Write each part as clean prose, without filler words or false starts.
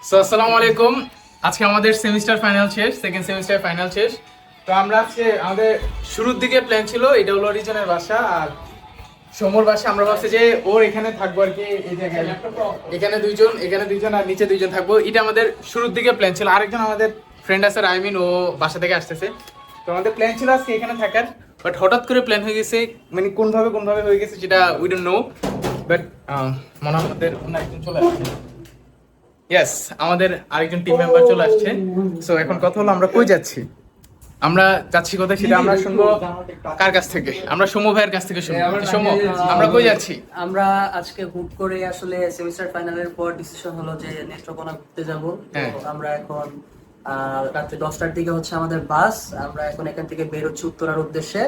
So আসসালামু আলাইকুম। আজকে আমাদের সেমিস্টার ফাইনাল শেষ, সেকেন্ড সেমিস্টার ফাইনাল শেষ। তো আমরা আজকে আমাদের শুরুর দিকে প্ল্যান ছিল এটা হলো রিজনের বাসা আর সমর বাসা। আমরা ভাবছি যে ওর এখানে থাকবো আর কি, এই জায়গায় এখানে দুইজন আর নিচে দুইজন থাকবো। এটা আমাদের শুরুর দিকে প্ল্যান ছিল। আরেকজন আমাদের ফ্রেন্ড আছে রাইমিন, ও বাসা থেকে আসতেছে। তো আমাদের প্ল্যান ছিল আজকে এখানে থাকার, বাট হঠাৎ করে প্ল্যান হয়ে গেছে, মানে কোনভাবে হয়ে গেছে যেটা উই ডোন্ট নো। বাট মনে হয় আমাদের অন্য একজন চলে আসছে। ইয়েস, আমাদের আরেকজন টিম মেম্বার চলে আসছে। সো এখন কথা হলো আমরা কই যাচ্ছি। আমরা যাচ্ছি কোথায় সেটা আমরা শুনবো কার কাছ থেকে? আমরা সমু ভাইয়ের কাছ থেকে শুনবো। সমু, আমরা কই যাচ্ছি? আমরা আজকে হুট করে আসলে সেমিস্টার ফাইনালের পর ডিসিশন হলো যে নেত্রকোনা ঘুরতে যাব। তো আমরা এখন রাত্রি 10টার দিকে হচ্ছে আমাদের বাস। আমরা এখন এখান থেকে বের হচ্ছি উত্তরার উদ্দেশ্যে।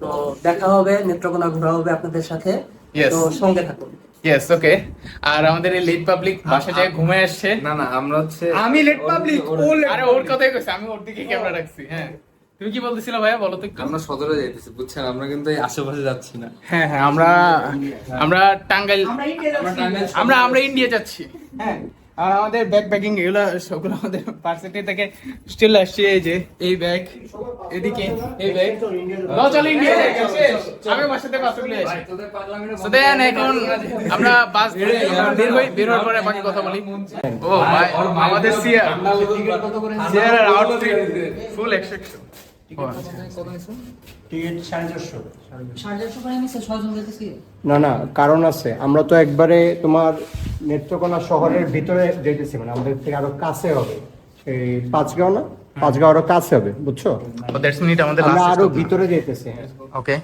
তো দেখা হবে, নেত্রকোনা ঘোরা হবে আপনাদের সাথে। Yes. তো সঙ্গে থাকুন। ইয়েস, ওকে। আর আমাদের এই লেট পাবলিক বাসা যায় ঘুমায় আসছে। না আমরা হচ্ছে আমি লেট পাবলিক, আরে ওর কথাই কইছি, আমি ওর দিকে ক্যামেরা রাখছি। হ্যাঁ, তুমি কি বলতেছিলে ভাইয়া, বলো তো একটু। আমরা সদরে যাইতেছি, বুঝছেন? আমরা কিন্তু এই আশেপাশে যাচ্ছি না। হ্যাঁ, আমরা টাঙ্গাইল, আমরা ইন্ডিয়া যাচ্ছি। হ্যাঁ, আর আমাদের ব্যাগ প্যাকিং এগুলো সবগুলো আমাদের ভার্সিটি থেকে স্টিল আসছে। এই যে এই ব্যাগ, এদিকে এই ব্যাগ, চল ইন্ডিয়া যাই। আমি বাসাতে বাসগুলো আসি। So then এখন আমরা বাস বের হওয়ার পরে বাকি কথা বলি। ও ভাই, আমাদের সিয়ার আর আউটফিট ফুল 100। না কারণ আছে। আমরা তো একবারে তোমার নেত্রকোনা শহরের ভিতরে যেতেছি, মানে আমাদের থেকে আরো কাছে হবে। এই পাঁচগাঁও আরো কাছে হবে, বুঝছো? দ্যাটস মিনিট আমাদের আমরা লাস্ট আরো ভিতরে যেতেছি। ওকে,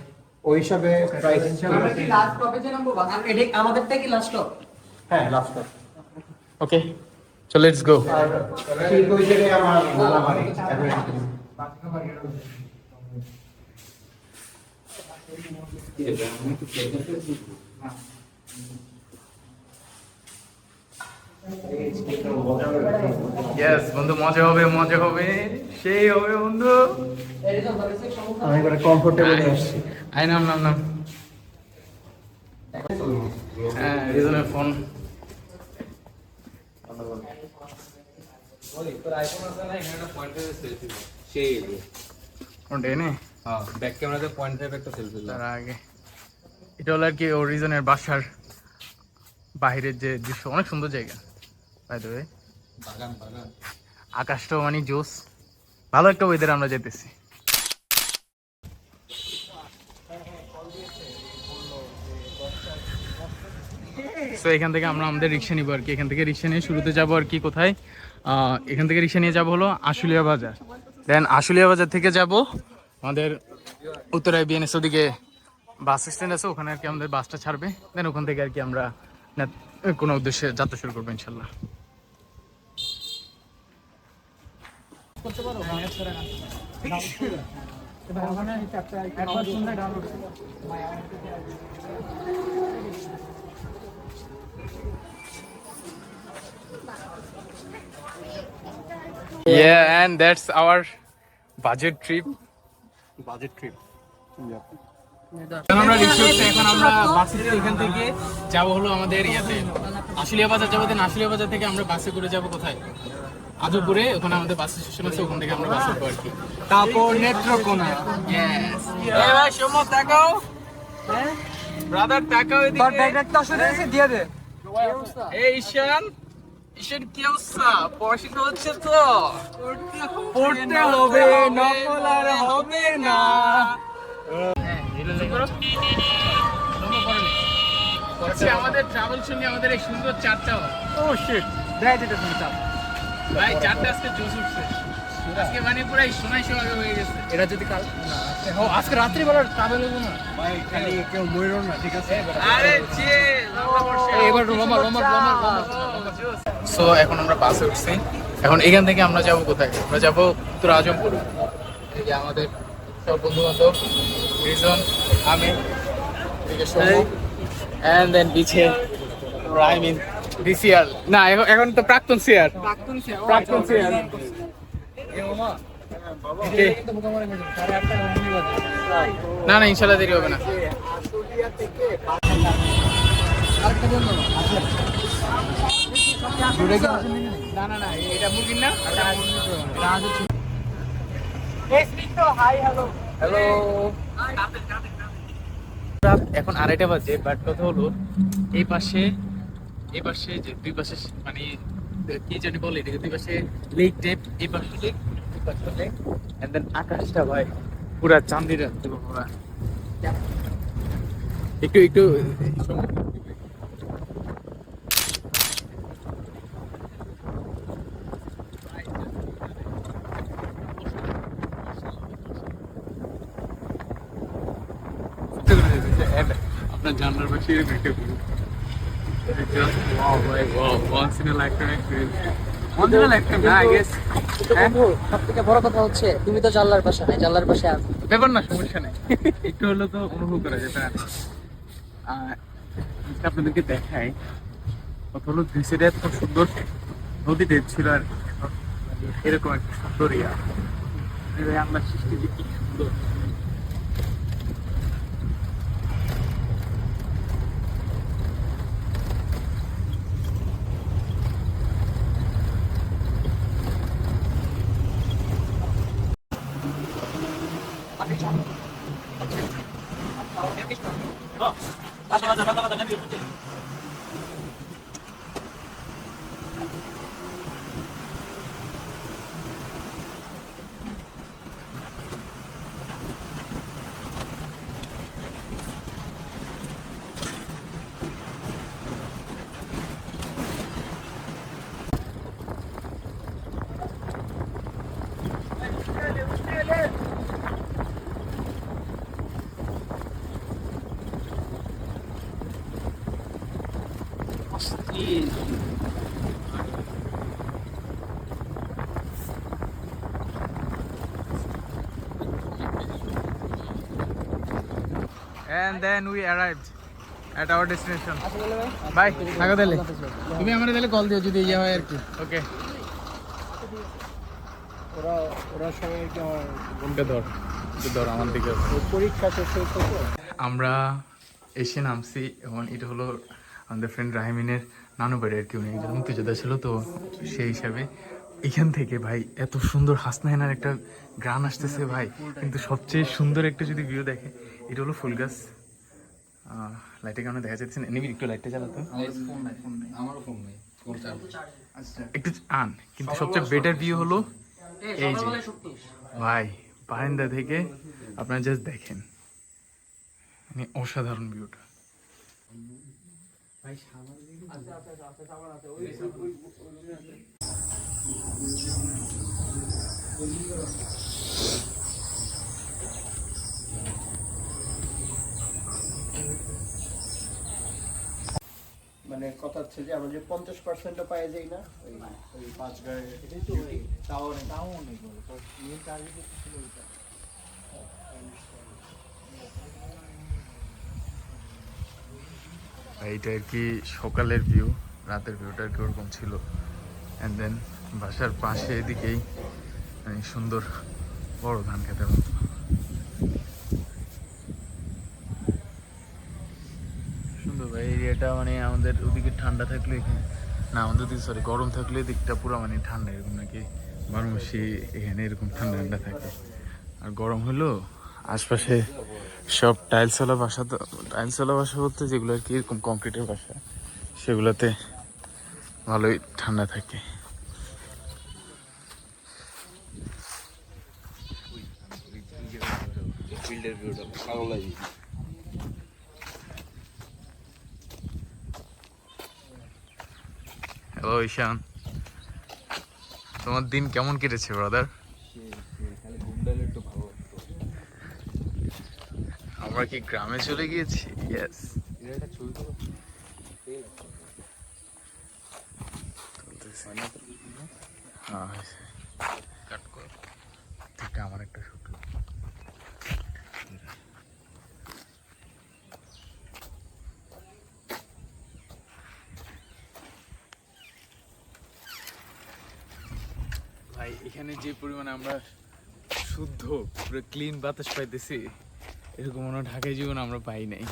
ওই হিসাবে প্রাইস আমাদের থেকে লাস্ট স্টপ। হ্যাঁ, last okay, so let's go. আর ঠিক ওই জায়গায় আমার নানা বাড়ি। ইয়েস বন্ধু, মজা হবে, সেই হবে বন্ধু। আমি এবারে কমফোর্টেবল আসছি। আই নাম হ্যাঁ, রিজনের ফোন। কোনটা এনে? ব্যাক ক্যামেরাতে 0.5 একটা সেলফি তার আগে এটা হলো আর কি ওর রিজনের বাসার বাহিরের যে দৃশ্য, অনেক সুন্দর জায়গা। বাই দ্য ওয়ে, বাগান আকাশটাও মানে জোস, ভালো একটা ওয়েদার আমরা যেতেছি। তো এখান থেকে আমরা আমাদের রিক্সা নিবো আর কি। এখান থেকে রিক্সা নিয়ে শুরুতে যাবো আর কি কোথায়, এখান থেকে রিক্সা নিয়ে যাবো হলো আশুলিয়া বাজার। দেন আশুলিয়া বাজার থেকে যাব আমাদের উত্তরায় বিএনএস, ওদিকে বাস স্ট্যান্ড আছে, ওখানে আর কি আমাদের বাসটা ছাড়বে। দেন ওখান থেকে আর কি আমরা কোনো উদ্দেশ্যে যাত্রা শুরু করবো ইনশাল্লাহ। Yeah, and that's our budget trip. এখন আমরা রিক্সা উঠছি, এখন আমরা বাসে এখান থেকে যাবো হলো আমাদের ইয়াতে আশুলিয়া বাজার যাবো। দেন আশুলিয়া বাজার থেকে আমরা বাসে করে যাবো কোথায়, আদুপুরে। ওখানে আমাদের বাস স্টেশন আছে, ওখান থেকে আমরা বাসে উঠবো আর কি। তারপর নেত্রকোনা। ইয়েস, এই ভাই সমর তাকাও, ব্রাদার তাকাও এদিকে। তোর ব্যাগটা তো আসলে দিয়ে দে। এই ঈশান কি অবস্থা? পড়াশোনা হচ্ছে তো? পড়তে হবে, নকল আর হবে না। আমাদের ট্রাভেল সঙ্গে আমাদের এই সুন্দর চারটা। ও শিট, দেখ যেটা তুমি চাপ ভাই, চারটা আজকে জোশ উঠছে। আজকে মানে পুরো সোনাই সোহাগে হয়ে গেছে। এটা যদি কাল না আজকে রাত্রি বেলা ট্রাভেল হবো না ভাই, খালি কেউ মইরো না, ঠিক আছে? আরে যে এবার লম্বা। সো এখন আমরা বাসে উঠছি। এখন এখান থেকে আমরা যাব কোথায়? আমরা যাব উত্তর আজমপুর। এই যে আমাদের সব বন্ধু বান্ধব, রিজন, আমি, এদিকে সমু, এন্ড দেন পিছে রাইমিন, ডিসিআর না, এখন তো প্রাক্তন সিআর। না ইনশাল্লাহ দেরি হবে না। না না না, এটা মুরগির না, হাই হ্যালো হ্যালো। এখন 2:30 বাজে, বাট কথা হলো এই পাশে যে দুই পাশে মানে কি জানি বলে এটাকে, দুই পাশে লেক টাইপ, এই পাশে লেক, এই পাশে লেক, এন্ড দেন আকাশটা ভাই পুরা চাঁদের রাত পুরা। একটু একটু আপনার জানার পাশে এরকম একটা ভিউ, সব থেকে বড় কথা হচ্ছে তুমি তো জানলার পাশে নাই, জানলার পাশে আছো। ব্যাপার না, সমস্যা নেই, একটু হলেও তো অনুভব করা যেটা। আপনাদেরকে দেখাই কথা হলো, দৃশ্যটা এত সুন্দর, নদী টাইপ ছিল আর এরকম একটা সুন্দর আল্লাহ সৃষ্টি যে কি সুন্দর। And then we arrived at our destination. Bye. থাকো তাহলে। তুমি আমারে তাহলে কল দিও যদি ইয়ে হয় আর কি। ওকে। ওরা সবাই কি আমার কোনটা ধর আমার দিকে। পরীক্ষা শেষ হয়েছে তো। আমরা এসে নামছি এবং এটা হলো আমাদের ফ্রেন্ড রাহিমিনের নানু বাড়ি আর কি, উনি একজন মুক্তিযোদ্ধা ছিল, তো সেই হিসাবে এখান থেকে ভাই এত সুন্দর হাসনাহেনার একটা গ্রান আসতেছে ভাই। কিন্তু সবচেয়ে সুন্দর একটা যদি ভিউ দেখে, এটা হলো ফুল গাছ। লাইটের কারণে দেখা যাচ্ছে না, নিবি একটু লাইটটা চালাতো, আমারও ফোন নেই, একটু আন। কিন্তু সবচেয়ে বেটার ভিউ হলো এই যে ভাই, বারান্দা থেকে আপনারা জাস্ট দেখেন, মানে অসাধারণ ভিউটা। মানে কথা হচ্ছে যে আমরা যে 50% পাই যাই না ওই 5 গায়ে তাও অনেক বড় তো মেন টার্গেট ছিল ওইটা। এইটা আর কি সকালের ভিউ, রাতের ভিউটা আর কি ওরকম ছিল। অ্যান্ড দেন বাসার পাশে এদিকেই মানে সুন্দর বড় ধান খেতের মতো। সুন্দর ভাই এরিয়াটা, মানে আমাদের ওদিকে ঠান্ডা থাকলে এখানে না, আমাদের ওদিকে সরি গরম থাকলে দিকটা পুরো মানে ঠান্ডা, এরকম নাকি 12 মাসে এখানে এরকম ঠান্ডা ঠান্ডা থাকে। আর গরম হলো আশপাশে সব টাইলসওয়ালা বাসা, তো টাইলসওয়ালা বাসা বলতে যেগুলো আর কি এরকম কংক্রিটের বাসা, সেগুলোতে ভালোই ঠান্ডা থাকে। হ্যালো ঈশান, তোমার দিন কেমন কেটেছে ব্রাদার? আমরা কি গ্রামে চলে গিয়েছি? ইয়েস। হ্যাঁ কাট কর, ঠিক আমার একটা শুট। ভাই এখানে যে পরিমাণে আমরা শুদ্ধ পুরো ক্লিন বাতাস পাইতেছি, এরকম মনে হয় ঢাকায় জীবন আমরা পাই নাই।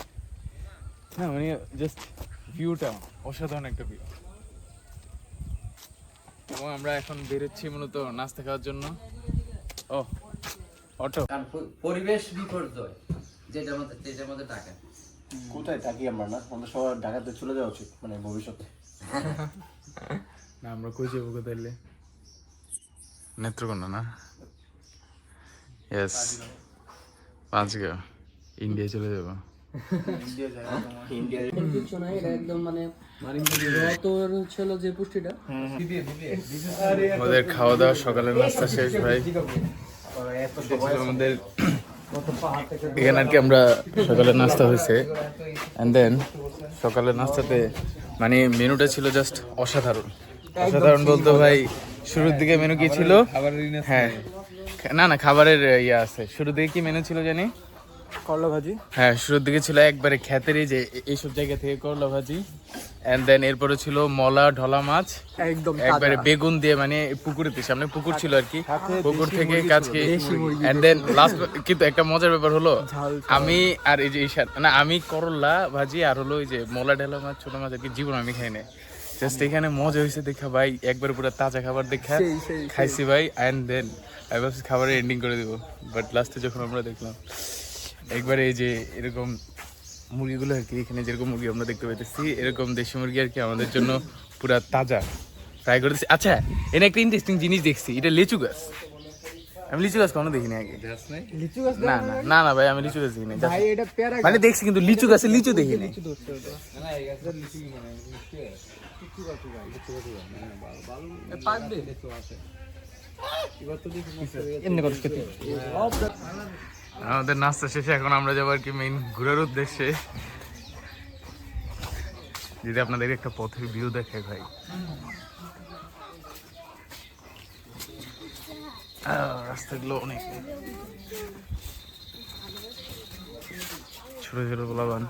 না মানে জাস্ট ভিউটা অসাধারণ একটা ভিউ। এবং আমরা এখন বেরোচ্ছি মূলত নাস্তা খাওয়ার জন্য। ও অটো কারণ পরিবেশ বিপর্যয় যেটার মধ্যে টাকা কোথায় থাকি আমরা? না আমরা সবার ঢাকাতে চলে যাওয়া উচিত, মানে ভবিষ্যতে। না আমরা কই যাবো কোথায়? নেত্রকোনা না? ইয়েস, পাঁচগাঁও, ইন্ডিয়া চলে যাবো। কিছু নাই, এটা একদম মানে রতর হচ্ছিল যে পুষ্টিটা। আমাদের খাওয়া দাওয়া সকালের নাস্তা শেষ ভাই। আমাদের এখানে আর কি আমরা সকালের নাস্তা হয়েছে, অ্যান্ড দেন সকালের নাস্তাতে মানে মেনুটা ছিল জাস্ট অসাধারণ। অসাধারণ বলতে ভাই শুরুর দিকে মেনু কি ছিল? হ্যাঁ না না খাবারের ইয়ে আছে। শুরুর দিকে কি মেনু ছিল জানি? করলা ভাজি। হ্যাঁ শুরুর দিকে ছিল একবারে খ্যাতেরই যে এইসব জায়গা থেকে করলা ভাজি, এন্ড দেন এরপরে ছিল মলা ঢলা মাছ একদম একবারে বেগুন দিয়ে, মানে পুকুরেতে সামনে পুকুর ছিল আর কি, পুকুর থেকে কাজকে, এন্ড দেন লাস্ট কিন্তু একটা মজার ব্যাপার হলো আমি আর এই যে না আমি করলা ভাজি আর হলো ওই যে মলা ঢালা মাছ ছোট মাছ আর কি জীবন আমি খাই না। জাস্ট এখানে মজা হয়েছে দেখা ভাই, একবার পুরো তাজা খাবার দেখা খাইছি ভাই, এন্ড দেন আমি ভাবছি খাবারের এন্ডিং করে দিব, বাট লাস্টে যখন আমরা দেখলাম একবারে এই যে এরকম মুরগিগুলো আর কি, এখানে যেরকম মুরগি আমরা দেখতে পাইতেছি এরকম দেশি মুরগি আর কি আমাদের জন্য পুরা তাজা ফ্রাই করেছি। আচ্ছা এখানে একটা ইন্টারেস্টিং জিনিস দেখছি, এটা লিচু গাছ। আমি লিচু গাছ কখনো দেখিনি আগে। লিচু গাছ? না না না না ভাই আমি লিচু গাছ দেখিনি, ভাই এটা পেয়ারা মানে দেখছি কিন্তু লিচু গাছে লিচু দেখিনি। আমাদের নাস্তা শেষে এখন আমরা যাবো আর কি মেইন ঘোরার উদ্দেশ্যে। যদি আপনাদের একটা পথের ভিউ দেখে ভাই, রাস্তাগুলো অনেক ছোট ছোট গোলাবান।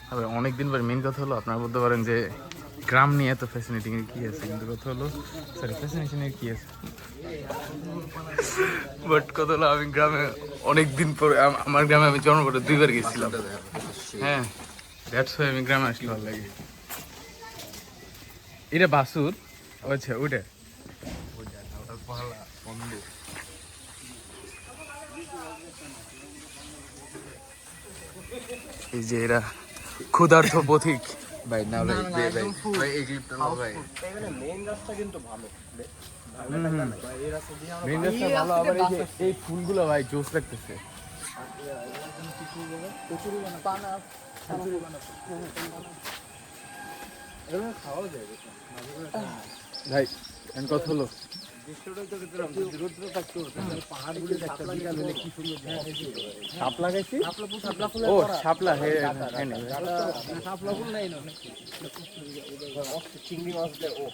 তবে অনেকদিন পর মেইন কথা হলো আপনারা বলতে পারেন যে গ্রাম নিয়ে এত ফ্যাসিনেটিং এর কি আছে, কিন্তু কথা হলো সরি ফ্যাসিনেশন এর কি আছে, বাট কথা হলো আমি গ্রামে অনেকদিন পরে, আমার গ্রামে আমি জন্ম করে 2 বার গেছিলাম। হ্যাঁ দ্যাটস ওয়াই আমি গ্রামে আসলে ভালো লাগে। এটা বাসুর, আচ্ছা ওটা এই যে এরা ক্ষুধার্থ পথিক ভাই না ভাই ভাই এই ক্লিপটা নাও ভাই। মেইন রাস্তা কিন্তু ভালো। মেইন রাস্তা ভালো, আবার এই যে এই ফুলগুলো ভাই জোস লাগতেছে। ভাই এখন কথা হলো শাপলা গেছি, ও শাপলা হ্যাঁ শাপলা ফুল নাই, চিংড়ি মাছ দেয়। ও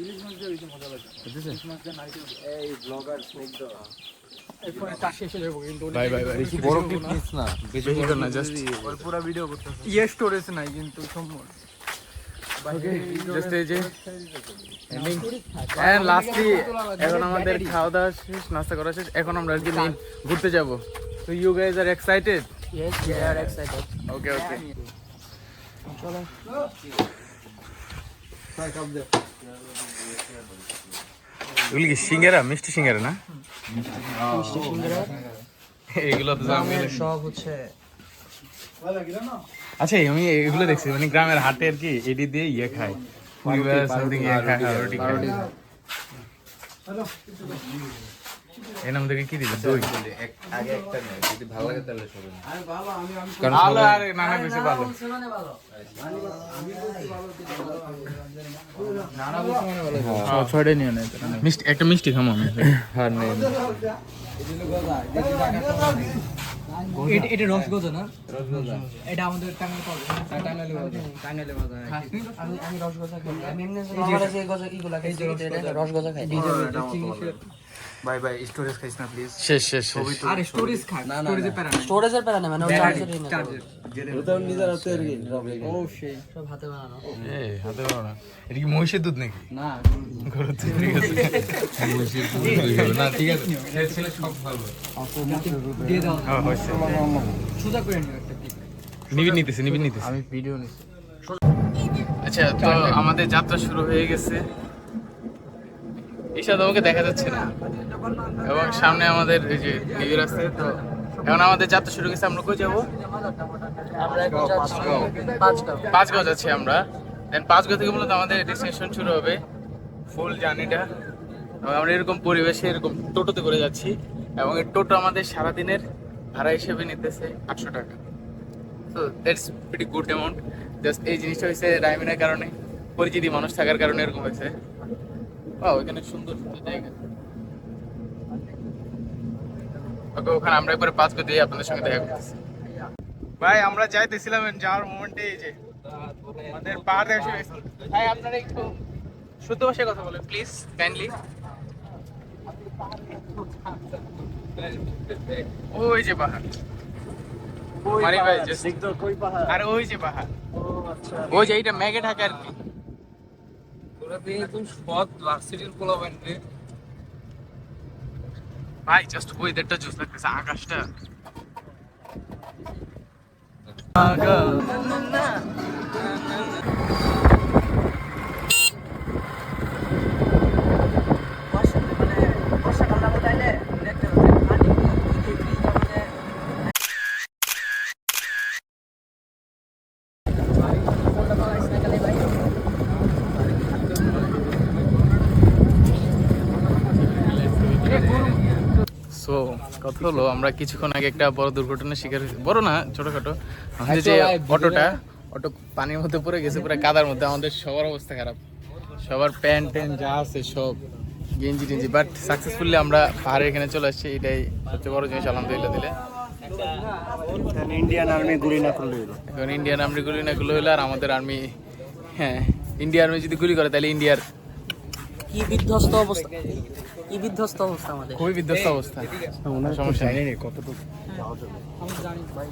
ইলিশ মাছ দিয়ে ওইটা মজা লাগে। ইলিশ মাছ দিয়ে নাইট এই ব্লগার স্নেক দা শেষে যাবো কিন্তু ভাই ভাই ভাই বেশি বড় ক্লিপ নিস না, বেশি করে না, জাস্ট পুরো ভিডিও করতে ইয়ে স্টোরেজ নাই কিন্তু সম্পূর্ণ জাস্ট এই যে এন্ডিং এন্ড লাস্টলি এখন আমাদের খাওয়া দাওয়া শেষ, নাস্তা করা শেষ, এখন আমরা আর কি মেইন ঘুরতে যাব। So you guys are excited? Yes, we are excited. Okay okay এগুলি কি সিঙ্গারা, মিষ্টি সিঙ্গারা না? এগুলো তো আমি সব হচ্ছে আচ্ছা আমি এগুলো দেখছি মানে গ্রামের হাটে আর কি এডি দিয়ে ইয়ে খায়, সামথিং ইয়ে খায়, রুটি খায়। এর নাম থেকে কি দিবে? দই। আগে একটা নেই, যদি ভালো লাগে তাহলে সবাই ভালো আর নানা বেশি ভালো। মানে ভালো। ছয়টা নিয়ে নেয় মিষ্টি, একটা মিষ্টি খামো আমি। হ্যাঁ নেই এটা রসগোজা না? এটা আমাদের টাঙ্গাইলে পাওয়া যায়। টাঙ্গাইলে পাওয়া যায়। আমি রসগোজা খাই। আমি এমনি আমার যে গজা কিগুলা খাই, এটা রসগোজা খাই। ভাই ভাই স্টোরেজ খাইস না প্লিজ। শেষ শেষ শেষ। আরে স্টোরেজ খা, স্টোরেজের প্যারা না। স্টোরেজের প্যারা না, মানে চার্জারই না। ওটা নিজের হাতে আর কি। ও সেই সব হাতে বানানো। এই হাতে বানানো না, এটা কি মহিষের দুধ নাকি? না, গরুর দুধ, ঠিক আছে মহিষের দুধ না, ঠিক আছে ছেলে সব ভালো দিয়ে দাও। হ্যাঁ হয়েছে। সোজা করে নিও একটা পিক। নিবিড় নিতেছে আমি ভিডিও নিচ্ছি। আচ্ছা, তো আমাদের যাত্রা শুরু হয়ে গেছে। ঈশা তোমাকে দেখা যাচ্ছে না, এবং সামনে আমাদের এই যে নিবিড় আছে। তো এখন আমাদের যাত্রা শুরু গেছে। আমরা কই যাবো? আমরা এখন যাচ্ছি পাঁচগাঁও যাচ্ছি আমরা। দেন পাঁচগাঁও থেকে মূলত আমাদের ডেস্টিনেশন শুরু হবে ফুল জার্নিটা। এবং আমরা এরকম পরিবেশে এরকম টোটোতে করে যাচ্ছি, এবং এই টোটো আমাদের সারাদিনের ভাড়া হিসেবে নিতেছে 800 টাকা। তো that's pretty good amount. Just এই জিনিসটা হয়েছে রাইমিনের কারণে, পরিচিতি মানুষ থাকার কারণে এরকম হয়েছে। ওইখানে সুন্দর সুন্দর জায়গা। ওকে, ওখানে আমরা একবারে পাঁচগাঁও দিয়ে আপনাদের সঙ্গে দেখা করতেছি। ভাই আমরা যাইতেছিলাম, যাওয়ার মোমেন্টে এই যে আমাদের পাহাড় দেখা শুরু হয়েছে। ভাই আপনারা একটু শুদ্ধ ভাষায় কথা বলেন প্লিজ, কাইন্ডলি। ওই যে পাহাড়, মারি ভাই just আর ওই যে পাহাড়, ওই যে এইটা মেঘে ঢাকা আর কি। তোরা দিয়ে একদম সৎ ভার্সিটির পোলাপান রে। ভাই জাস্ট ওয়েদারটা জোস লাগতেছে, আকাশটা। সো কথা হলো, আমরা কিছুক্ষণ আগে একটা বড় দুর্ঘটনার শিকার হয়েছি। বড় না, ছোটখাটো। আমাদের যে অটো পানির মধ্যে পড়ে গেছে, পুরো কাদার মধ্যে। আমাদের সবার অবস্থা খারাপ, সবার প্যান্ট ট্যান্ট যা আছে সব, গেঞ্জি টেঞ্জি। বাট সাকসেসফুলি আমরা পাহাড়ের এখানে চলে আসছি, এটাই সবচেয়ে বড় জিনিস, আলহামদুলিল্লাহ দিলে। ইন্ডিয়ান আর্মি গুলি না করলে হলো। এখন ইন্ডিয়ান আর্মি গুলি না করলে হইলো, আর আমাদের আর্মি, হ্যাঁ ইন্ডিয়ান আর্মি যদি গুলি করে তাহলে ইন্ডিয়ার কি বিধ্বস্ত অবস্থা, কি বিধ্বস্ত অবস্থা আমাদের। খুবই বিধ্বস্ত অবস্থা। সমস্যা নেই। কতটুকু আমি জানি ভাই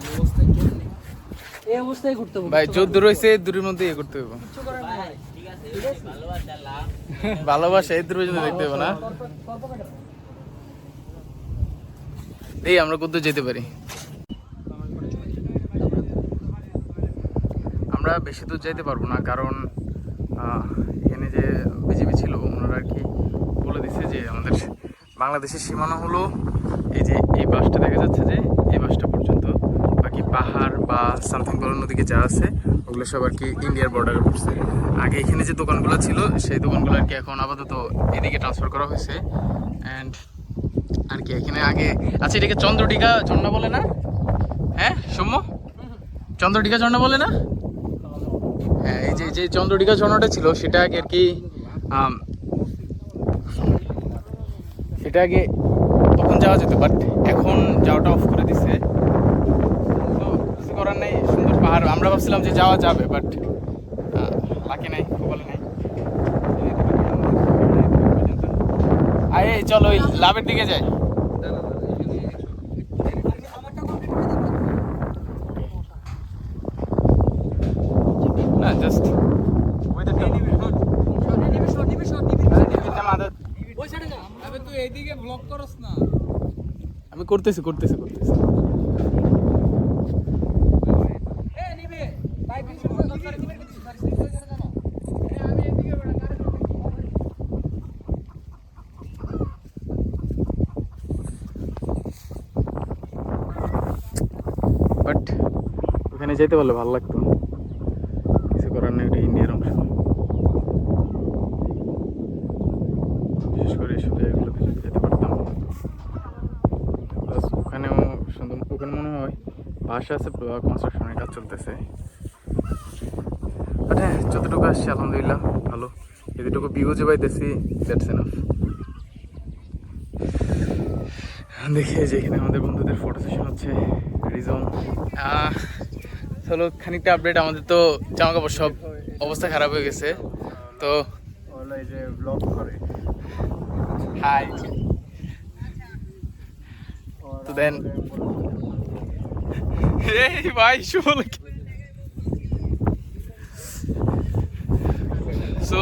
এই অবস্থায় ঘুরতে হবে ভাই যত দূর হয়েছে দূরের মধ্যে ইয়ে করতে হবে। কিছু করার নাই। ভালোবাসা এই দূর পর্যন্ত দেখতে হবে না। এই আমরা কোথাও যেতে পারি? আমরা বেশি দূর যেতে পারবো না, কারণ এখানে যে বিজেপি ছিল ওনারা আর কি বলে দিছে যে আমাদের বাংলাদেশের সীমানা হলো এই যে এই বাসটা দেখা যাচ্ছে, যে এই বাসটা পর্যন্ত। বাকি পাহাড় বা সামথিং বড় নদীকে যা আছে ওগুলো সব আর কি ইন্ডিয়ার বর্ডারে পড়ছে। আগে এখানে যে দোকানগুলো ছিল সেই দোকানগুলো আর কি এখন আপাতত এদিকে ট্রান্সফার করা হয়েছে। অ্যান্ড আর কি এখানে আগে, আচ্ছা এটাকে চন্দ্রটিকা ঝর্ণা বলে না? হ্যাঁ সৌম্য, চন্দ্রটিকা ঝর্ণা বলে না? হ্যাঁ, এই যে চন্দ্রটিকা ঝর্ণাটা ছিল সেটা আগে আর কি, সেটা আগে তখন যাওয়া যেত, বাট এখন যাওয়াটা অফ করে দিছে। তো কিছু করার নেই, সুন্দর পাহাড়। আমরা ভাবছিলাম যে যাওয়া যাবে, বাট লাকি নাই, কপালে নাই। আরে চলো ওই লাভের দিকে যাই। না জাস্ট আমি করতেছি। বাট ওখানে যেতে পারলে ভালো লাগতো, কিছু করার নেই, এটা ইন্ডিয়ার অংশ। বিশেষ করে এসব জায়গাগুলোতে যদি যেতে পারতাম। প্লাস ওখানেও সুন্দর, ওখানে মনে হয় বাসা আছে, কনস্ট্রাকশনের কাজ চলতেছে। বাট হ্যাঁ, যতটুকু আসছে আলহামদুলিল্লাহ ভালো। এতটুকু ভিউ যে পাইতেছি, দ্যাটস এনাফ। দেখি যে এখানে আমাদের বন্ধুদের ফটো সেশন হচ্ছে, রিজন। চলো খানিকটা আপডেট। আমাদের তো জামা কাপড় সব অবস্থা খারাপ হয়ে গেছে। তো এই যে ব্লগ করে হাই, তো দেন এই ভাই শুভ। সো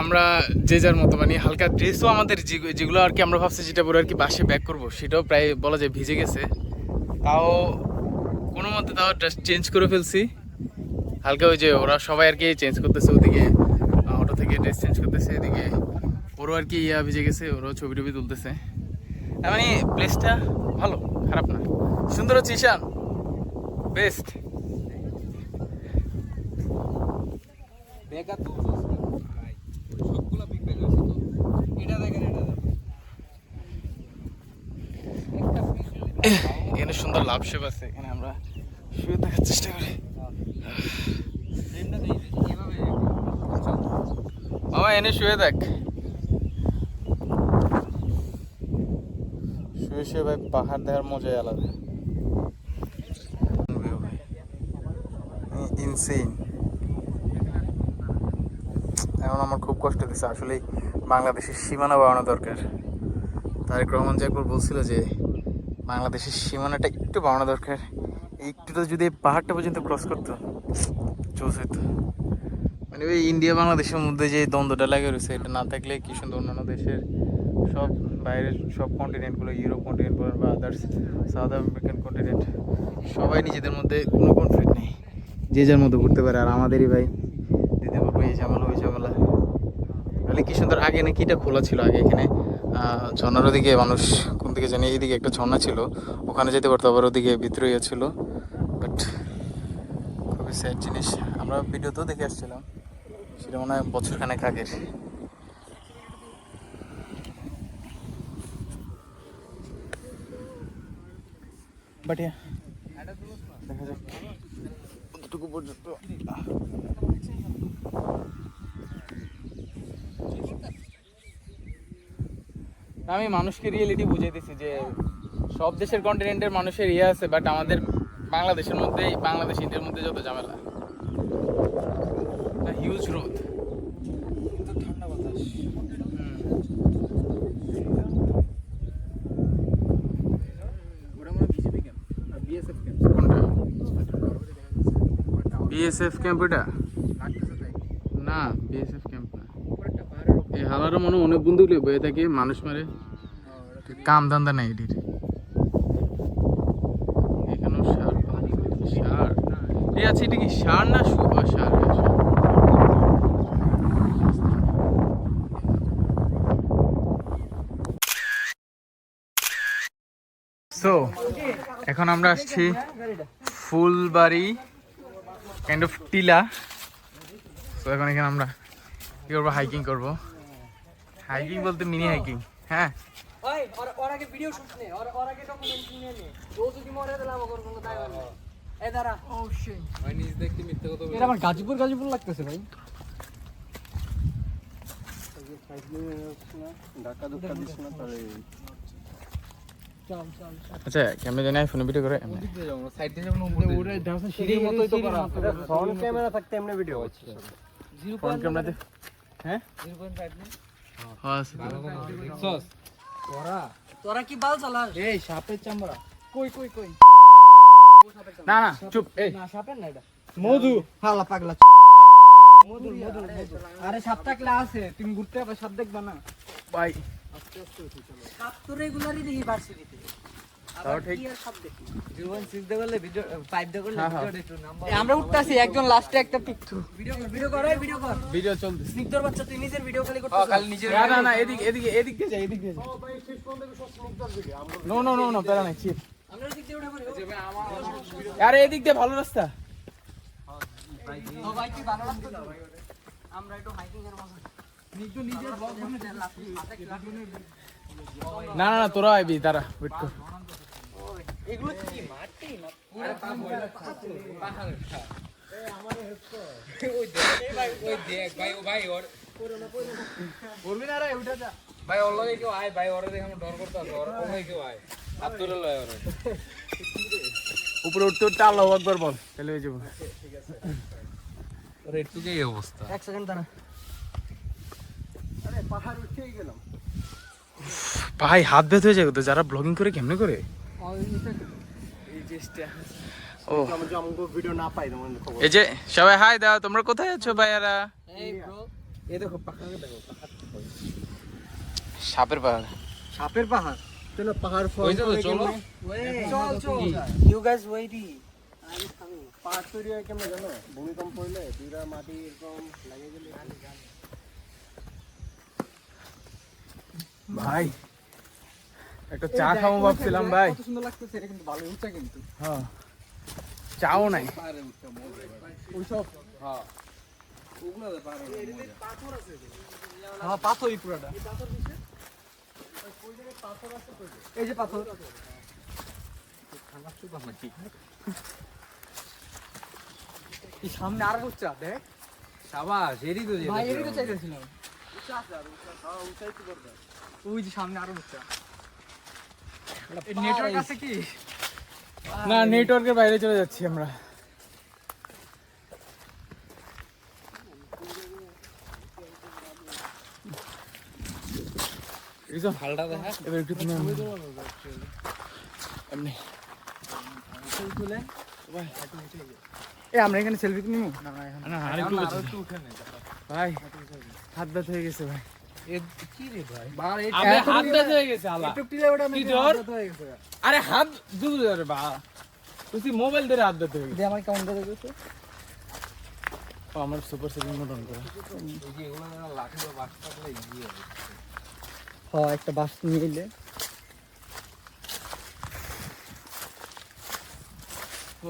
আমরা যে যার মতো মানে হালকা ড্রেসও আমাদের যেগুলো আর কি আমরা ভাবছি যেটা পরে আর কি বাসে ব্যাক করবো, সেটাও প্রায় বলা যায় ভিজে গেছে। তাও কোনো মতে তাও ড্রেস চেঞ্জ করে ফেলছি হালকা। ওই যে ওরা সবাই আর কি চেঞ্জ করতেছে, ওদিকে অটো থেকে ড্রেস চেঞ্জ করতেছে, এদিকে ওরও আর কি ইয়া ভিজে গেছে, ওরও ছবি টবি তুলতেছে। তার মানে প্লেসটা ভালো, খারাপ না, সুন্দর হচ্ছে। ঈশান বেস্ট। বেকার তো ভাই, সবগুলা বিগ ব্যাগ আছে তো। এটা দেখেন, এটা দেখেন, একটা এখানে সুন্দর লাভ শেপ আছে, এখানে আমরা শুয়ে দেখার চেষ্টা করি। ফ্রেমটা দেই এভাবে। মামা এনে শুয়ে দেখ, শুয়ে শুয়ে ভাই পাহাড় দেখার মজাই আলাদা। ইনসেইন। এখন আমার খুব কষ্ট দিচ্ছে আসলে, বাংলাদেশের সীমানা বাড়ানো দরকার। তারেক রহমান যে একবার বলছিল যে বাংলাদেশের সীমানাটা একটু বাড়ানো দরকার, একটুটা যদি এই পাহাড়টা পর্যন্ত ক্রস করতো চলছে হইতো। মানে ওই ইন্ডিয়া বাংলাদেশের মধ্যে যে দ্বন্দ্বটা লাগে রয়েছে, এটা না থাকলে কি সুন্দর অন্যান্য দেশের সব বাইরের সব কন্টিনেন্টগুলো, ইউরোপ কন্টিনেন্ট বলেন বা আদার্স সাউথ আমেরিকান কন্টিনেন্ট, সবাই নিজেদের মধ্যে কোনো কনফ্লিক্ট নেই, যে যার মতো ঘুরতে পারে। আর আমাদেরই ভাই দিতে পারবো এই ঝামেলা ওই ঝামেলা। তাহলে কি সুন্দর আগে নাকি এটা খোলা ছিল, আগে এখানে ঝর্ণার ওদিকে মানুষ কোন দিকে জানি, এইদিকে একটা ঝর্ণা ছিল, ওখানে যেতে পারতো, আবার ওদিকে ভিতরে ইয়ে ছিল। বাট খুবই স্যাড জিনিস, আমরা ভিডিওতেও দেখে আসছিলাম, সেটা মনে হয় বছরখানেক আগের। বাট দেখা যাক কতটুকু পর্যন্ত। আমি মানুষকে রিয়েলিটি বুঝাইতেছি যে সব দেশের কন্টিনেন্টের মানুষের ইয়ে আছে, বাট আমাদের বাংলাদেশের মধ্যেই, বাংলাদেশ ইন্ডিয়ার মধ্যে যত ঝামেলা। হিউজ রোদ, ঠান্ডা বাতাস। বিএসএফ ক্যাম্প এটা না, বিএসএফ ক্যাম্প না, এই হালারও মনে অনেক বন্ধুগুলো বয়ে থাকে, মানুষ মারে, কাম ধান্দা নাই এটির। এখানেও সার, সার এই আছে, এটা কি সার না সার? সো এখন আমরা আসছি ফুলবাড়ি, কাইন্ড অফ টিলা। তো এখন এখানে আমরা কি করবো, হাইকিং করবো। হাইকিং বলতে মিনি হাইকিং। হ্যাঁ ওই ওর আগে ভিডিও শুট নে, ওর আগে ডকুমেন্ট নিয়ে নে, ও যদি মরে দিলে আমার কোনো দায় হবে না। এই দাঁড়া, ও শিট, ভাই নিজ দেখতে মিথ্যা কথা বলে। এটা আমার গাজীপুর লাগতেছে ভাই। ঢাকা ঢুকা দিস না তাহলে। আচ্ছা কেমনে জানি আইফোনে ভিডিও করে এমনি সাইড দিয়ে যখন উপরে উড়ে দেখছেন সিঁড়ির মতোই তো করা। ফ্রন্ট ক্যামেরা থাকতে এমনি ভিডিও হচ্ছে। ফ্রন্ট ক্যামেরাতে। হ্যাঁ 0.5 না হ্যাঁ সস তোরা কি বাল চালাস? এই সাপের চামড়া কই না না চুপ, এই না সাপের না এটা, মধু হালা পাগলা মধুর। আরে সাপ থাকলে আছে, তুমি ঘুরতে হবে, সাপ দেখবা না ভাই। সাপ তো রেগুলারই দেখি ভার্সিটিতে। তাও ঠিক। আমরা উঠতাছি, একজন লাস্টে একটা পিকটু ভিডিও কর। ভিডিও চলতেছে। স্নিগ্ধর বাচ্চা, তুই নিজের ভিডিও খালি করতেছিস? খালি নিজের না না না, এদিক দিয়ে যাই, এদিক দিয়ে যাই। নো নো নো নো, প্যারা নাই, চিপ। আমরা দিক দিয়ে উঠে পড়ি। আরে এদিক দিয়ে ভালো রাস্তা। ও ভাই কি ভালো লাগছে না ভাই? আমরা একটু হাইকিং এর মজা নিকটু নিজের ব্লগ বানাতে লাস্টে না না না, তোরা আইবি, তারা ওয়েট কর। এগুলো কি মাটি না পুরো পাহাড়? ওই দেখ ভাই, ও ভাই ওর করবি না রে, উঠে যা। ভাই ওর লগে কেউ আয় ভাই, ওরে দেখে আমার ডর করতে আছে, ওর লগে কেউ আয় হাত তুলে লয় ওরে। উপরে উঠতে উঠতে আল্লাহু আকবার বল, তাহলে হয়ে যাবো। ওর একটু কি অবস্থা। এক সেকেন্ড দাঁড়া। আরে পাহাড় উঠেই গেলাম। ভাই হাত ব্যথা হয়ে যায় তো, যারা ব্লগিং করে কেমনে করে এই চেষ্টা। ও আমরা যে আমাকে ভিডিও না পাই তোমার খবর। এই যে সবাই হাই দাও, তোমরা কোথায় আছো ভাইয়ারা? এই ব্রো, এই দেখো পাহাড়ে দেখো, সাপের পাহাড়। সাপের পাহাড়, চলো পাহাড় ওই যে চলো চল ইউ গাইস ওয়েটি। পাহাড় তৈরি হয় কেমন জানো? ভূমিকম্প হইলে দুইটা মাটি এরকম লাগে গেলে ভাই একটা চা খাবো ভাবছিলাম ভাই। কত সুন্দর লাগতেছে, এটা কিন্তু ভালো উঁচা কিন্তু। হ্যাঁ চাও নাই। পাহাড়ে উঠতে মজা ভাই। ওইসব হ্যাঁ ওগুলো পাহাড়ে হ্যাঁ পাথরই পুরাটা। এই যে পাথর। এই সামনে আরো উচ্চা দেখ সাবাস এরই তো ভাই, এরই তো চাইতেছিলাম। ওই যে সামনে আরো উচ্চা। নেটওয়ার্ক আছে কি? না নেটওয়ার্কের বাইরে চলে যাচ্ছি আমরা। রিজন হালটা দেখা এবার একটু তুমি এমনি এ আমরা এখানে সেলফি নিব না আর একটু উঠে নে ভাই হাত ব্যথা হয়ে গেছে ভাই। কি রে ভাই আবে হাত ব্যথা হয়ে গেছে আলা একটু টিলে ওটা কি জ্বর? আরে হাত দূর রে বা তুই মোবাইল ধরে হাত ব্যথা হয়ে গেছে। আমার কেমন করে গেছে? ও আমার সুপার সেটিং মোড অন করা। এই যে এগুলো না লাঠি বা বাস থাকলে ইজি হবে হ্যাঁ একটা বাস নিলে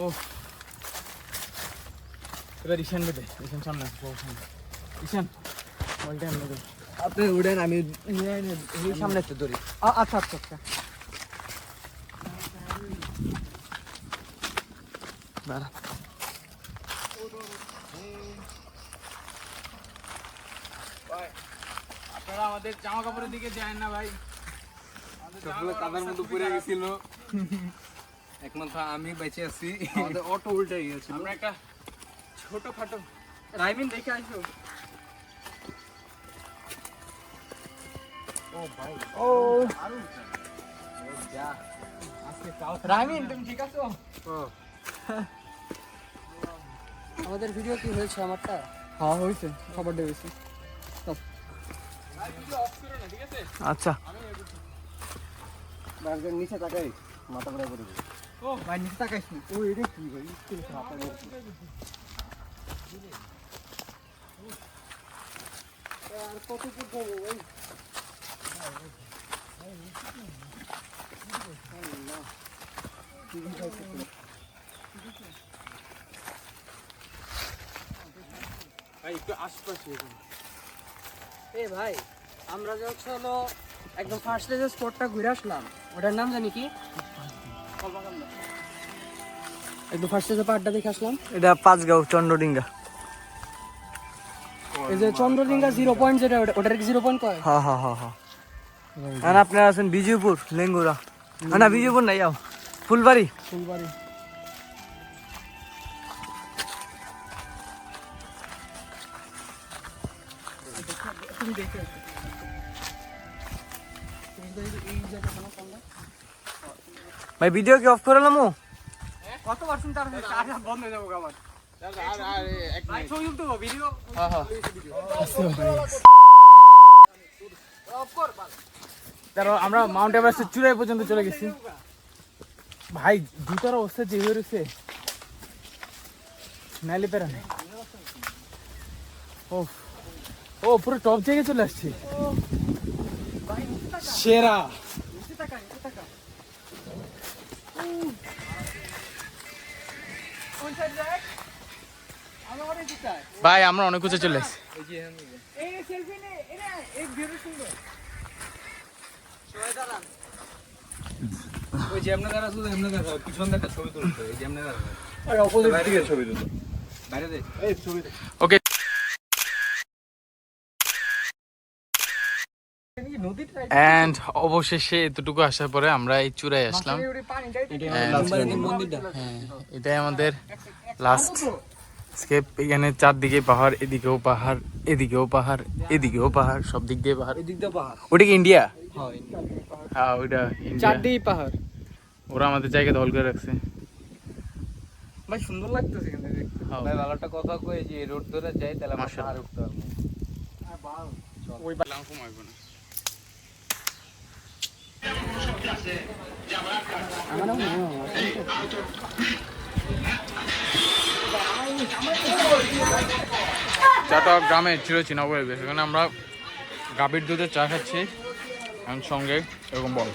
ও এবার ঈশান বেদে ঈশান সামনে ঈশান বলটা এমনি দে। আপনি উড়েন, আমি এই সামনে একটু ধরি। আচ্ছা আচ্ছা আচ্ছা। দাঁড়া আপনারা আমাদের জামা কাপড়ের দিকে যায় না ভাই। সবগুলো কাদার মধ্যে পড়ে গেছিল একমাত্র আমি বেঁচে আছি আমাদের অটো উল্টে গিয়েছিল। আমরা একটা ছোটখাটো রাইমিন দেখে আসো। ও যা রাইমিন তুমি ঠিক আছো? আমাদের ভিডিও কি হয়েছে আমারটা? হ্যাঁ হয়েছে, খবর দিয়েছি। আচ্ছা গার্জেন নিচে তাকাই মাথা ঘুরে পড়ে যাবে। ও ভাই নিচে তাকাইস না। ও এটা কি ভাই স্কুল খাতা আর কত কি করবো ভাই? ভাই একটু আশপাশে এ ভাই, আমরা যে হচ্ছে হলো একদম ফার্স্টে যে স্পটটা ঘুরে আসলাম, ওটার নাম জানি কি? একদম ফার্স্টে যে পাহাড়টা দেখে আসলাম, এটা পাঁচগাঁও চন্দ্রডিঙ্গা। এই যে চন্দ্রলিঙ্গা 0 পয়েন্ট, যেটা ওটার কি 0 পয়েন্ট কয়? হ্যাঁ হ্যাঁ হ্যাঁ হ্যাঁ। আর আপনারা আছেন বিজয়পুর লেঙ্গুরা। না বিজয়পুর নাই, যাও ফুলবাড়ি। ফুলবাড়ি। তুমি দেখে আসো। তুমি তো এই জায়গাটা না কোনটা? ভাই ভিডিও কি অফ করে লামু? কত পার্সেন্ট তার চার্জ বন্ধ হয়ে যাবো আবার। ভাই ছবি তুলতে হবে, ভিডিও অফ কর বাস। তারপর আমরা মাউন্ট এভারেস্টের চূড়ায় পর্যন্ত চলে গেছি ভাই। জুতার অবস্থা যে হয়ে রয়েছে নাইলে পেরা নেই। ও ও পুরো টপ জায়গায় চলে আসছি। সেরা নিচে তাকা, নিচে তাকা। কোন সাইড দেখ? আমি ওরে দিতাই। ভাই আমরা অনেক উঁচু চলে আসছি। এই সেলফি নে, এনে এই ভিডিও সুন্দর। সবাই দাঁড়ান। ওই যে এমনি দাঁড়া, শুধু এমনি দাঁড়া, পিছন দেখা ছবি তুলতে এই যে এমনি দাঁড়া ওই অপোজিট দিকে ছবি তুলো। বাইরে দে এই ছবি ওকে এন্ড অবশেষে এতটুকু আসার পরে আমরা এই চূড়ায় আসলাম। মন্দিরটা হ্যাঁ এটাই আমাদের লাস্ট স্কেপ। এখানে চারদিকে পাহাড়, এদিকেও পাহাড়, এদিকেও পাহাড়, এদিকেও পাহাড়, সব দিক দিয়ে পাহাড়। এদিক দিয়ে পাহাড়। ওটা কি ইন্ডিয়া? হ্যাঁ, হ্যাঁ ওইটা ইন্ডিয়া। চারদিকেই পাহাড়। ওরা আমাদের জায়গা দখল করে রাখছে। ভাই সুন্দর লাগতেছে কিন্তু দেখতে। হ্যাঁ। ভাই ভালো একটা কথা কই, যে রোড ধরে যাই তাহলে আমরা মাশাআল্লাহ। পাহাড়ে উঠতে পারবো। ওই বালাম কমাইবো না। আমার নাম চাটা গ্রামে চিরচেনা পরিবেশ, এখানে আমরা গাভীর দুধের চা খাচ্ছি, আর সঙ্গে এরকম বল।